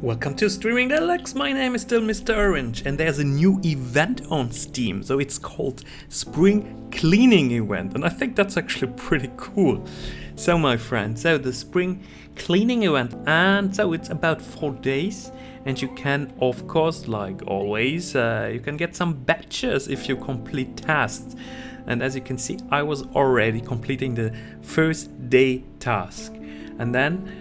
Welcome to Streaming Deluxe, my name is still Mr. Orange and there's a new event on Steam, so it's called Spring Cleaning Event and I think that's actually pretty cool. So my friend, the Spring Cleaning Event, and so it's about 4 days and you can, of course, like always, you can get some badges if you complete tasks. And as you can see, I was already completing the first day task. And then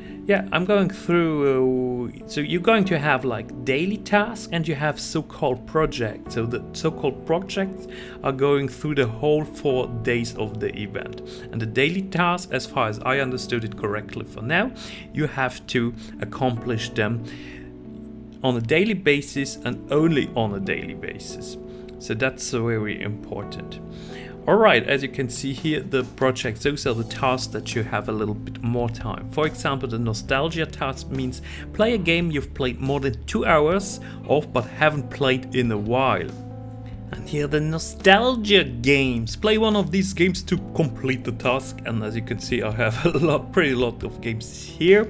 I'm going through, so you're going to have like daily tasks and you have so-called projects. So the so-called projects are going through the whole 4 days of the event. And the daily tasks, as far as I understood it correctly for now, you have to accomplish them on a daily basis and only on a daily basis. So that's very important. Alright, as you can see here, the projects, those are the tasks that you have a little bit more time. For example, the nostalgia task means play a game you've played more than 2 hours of but haven't played in a while. And here the nostalgia games. Play one of these games to complete the task, and as you can see I have a pretty lot of games here.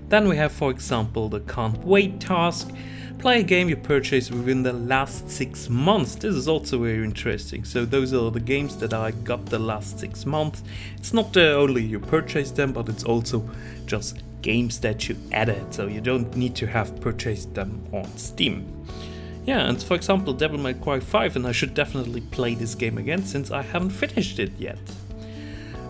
Then we have, for example, the can't wait task. Play a game you purchased within the last 6 months. This is also very interesting. So those are the games that I got the last 6 months. It's not only you purchased them, but it's also just games that you added. So you don't need to have purchased them on Steam. Yeah, and for example, Devil May Cry 5, and I should definitely play this game again since I haven't finished it yet.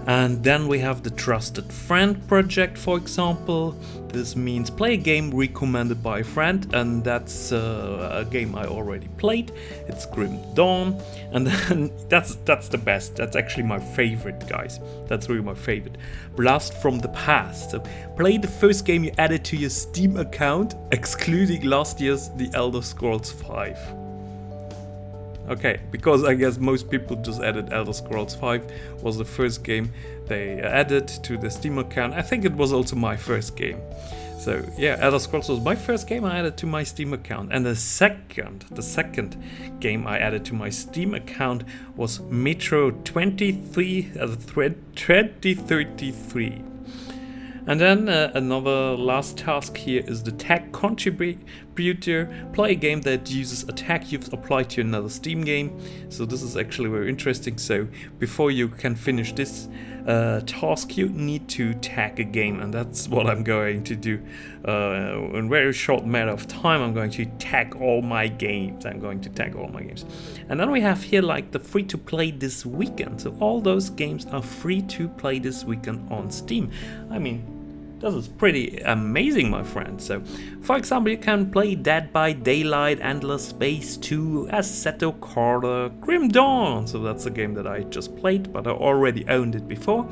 And then we have the Trusted Friend project, for example. This means play a game recommended by a friend, and that's a game I already played. It's Grim Dawn, and then that's the best. That's actually my favorite, guys. That's really my favorite. Blast from the Past. So play the first game you added to your Steam account, excluding last year's The Elder Scrolls V. Okay, because I guess most people just added Elder Scrolls V was the first game they added to the Steam account. I think it was also my first game. So yeah, Elder Scrolls was my first game I added to my Steam account. And the second game I added to my Steam account was Metro 2033. And then another last task here is the tag contributor. Play a game that uses a tag you've applied to another Steam game. So this is actually very interesting. So before you can finish this task, you need to tag a game, and that's what I'm going to do. In a very short matter of time, I'm going to tag all my games. And then we have here like the free to play this weekend. So all those games are free to play this weekend on Steam. I mean, this is pretty amazing, my friend. So, for example, you can play Dead by Daylight, Endless Space 2, Assetto Corsa, Grim Dawn. So that's a game that I just played, but I already owned it before.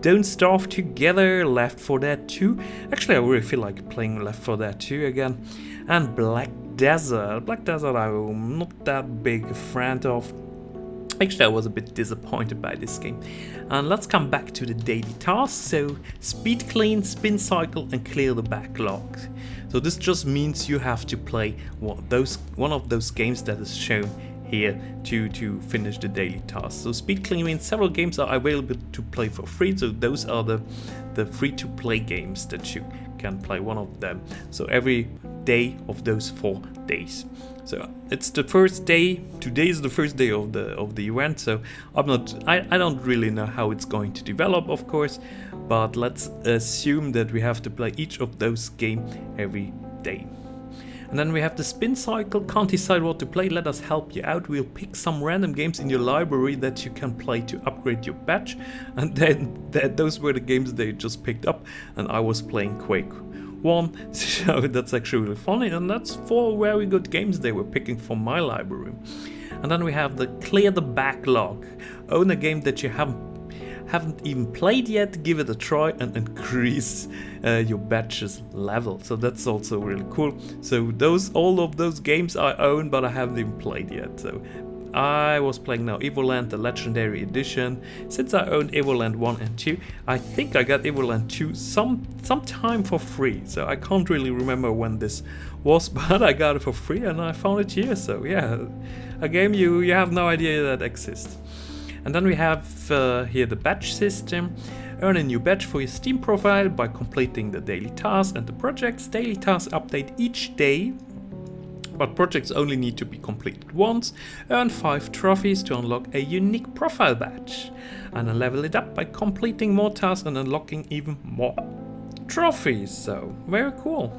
Don't Starve Together, Left 4 Dead 2. Actually, I really feel like playing Left 4 Dead 2 again. And Black Desert. Black Desert I'm not that big a fan of. Actually, I was a bit disappointed by this game. And let's come back to the daily tasks. So, speed clean, spin cycle, and clear the backlog. So this just means you have to play one of those games that is shown here to finish the daily tasks. So speed clean means several games are available to play for free. So those are the free to play games that you can play, one of them. So every day of those 4 days. So it's the first day. Today is the first day of the event. So I don't really know how it's going to develop, of course, but let's assume that we have to play each of those games every day. And then we have the spin cycle. Can't decide what to play? Let us help you out. We'll pick some random games in your library that you can play to upgrade your badge. And then those were the games they just picked up, and I was playing Quake 1, so that's actually really funny, and that's 4 very good games they were picking from my library. And then we have the clear the backlog. Own a game that you haven't even played yet, give it a try and increase your badge's level. So that's also really cool. So all of those games I own, but I haven't even played yet. So I was playing now Evoland, the Legendary Edition. Since I owned Evoland 1 and 2, I think I got Evoland 2 some time for free. So I can't really remember when this was, but I got it for free and I found it here. So yeah, a game you have no idea that exists. And then we have here the badge system. Earn a new badge for your Steam profile by completing the daily tasks and the projects. Daily tasks update each day, but projects only need to be completed once. Earn 5 trophies to unlock a unique profile badge, and then level it up by completing more tasks and unlocking even more trophies. So very cool.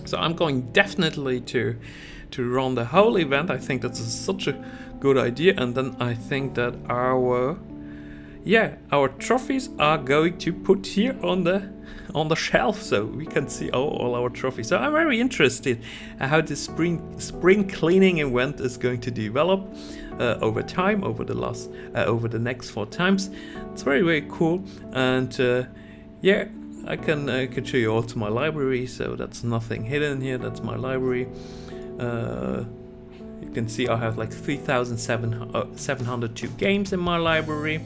So I'm going definitely to run the whole event. I think that's such a good idea, and then I think that our trophies are going to put here on the shelf, so we can see all our trophies. So I'm very interested how the spring cleaning event is going to develop over time, over the next 4 times. It's very cool, and I can show you also my library. So that's nothing hidden here. That's my library. You can see I have like 3,702 games in my library.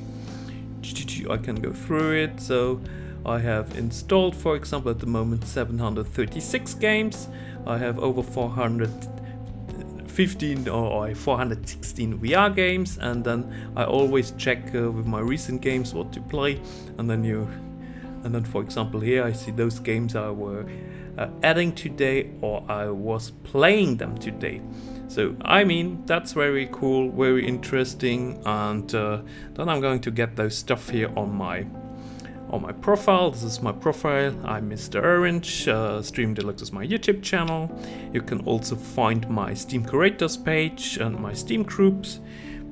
I can go through it. So I have installed, for example, at the moment 736 games. I have over 416 VR games, and then I always check with my recent games what to play, and then for example here I see those games I were adding today, or I was playing them today. So I mean, that's very cool, very interesting, and then I'm going to get those stuff here on my profile. This is my profile. I'm Mr. Orange. Stream Deluxe is my YouTube channel. You can also find my Steam Curators page and my Steam Groups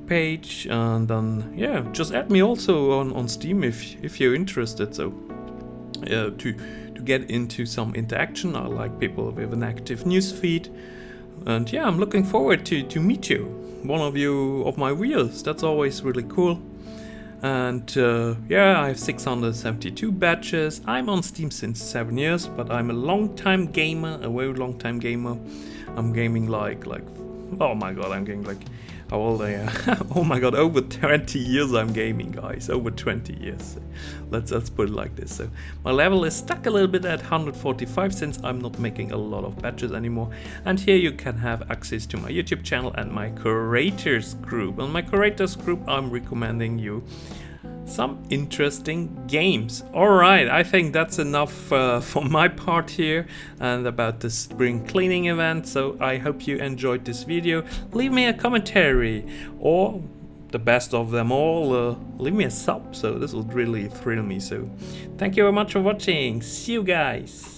page, and then just add me also on Steam if you're interested. So to get into some interaction. I like people with an active news feed, and I'm looking forward to meet you, one of my viewers. That's always really cool. And I have 672 badges. I'm on Steam since 7 years, but I'm a long-time gamer, a very long-time gamer. I'm gaming like oh my god, I'm gaming like how old I am. Oh my god, over 20 years I'm gaming, guys. Over 20 years. Let's put it like this. So my level is stuck a little bit at 145 since I'm not making a lot of badges anymore. And here you can have access to my YouTube channel and my curators group. On my curators group, I'm recommending you some interesting games. Alright, I think that's enough for my part here and about the spring cleaning event. So I hope you enjoyed this video. Leave me a commentary, or the best of them all, leave me a sub. So this would really thrill me. So thank you very much for watching. See you guys.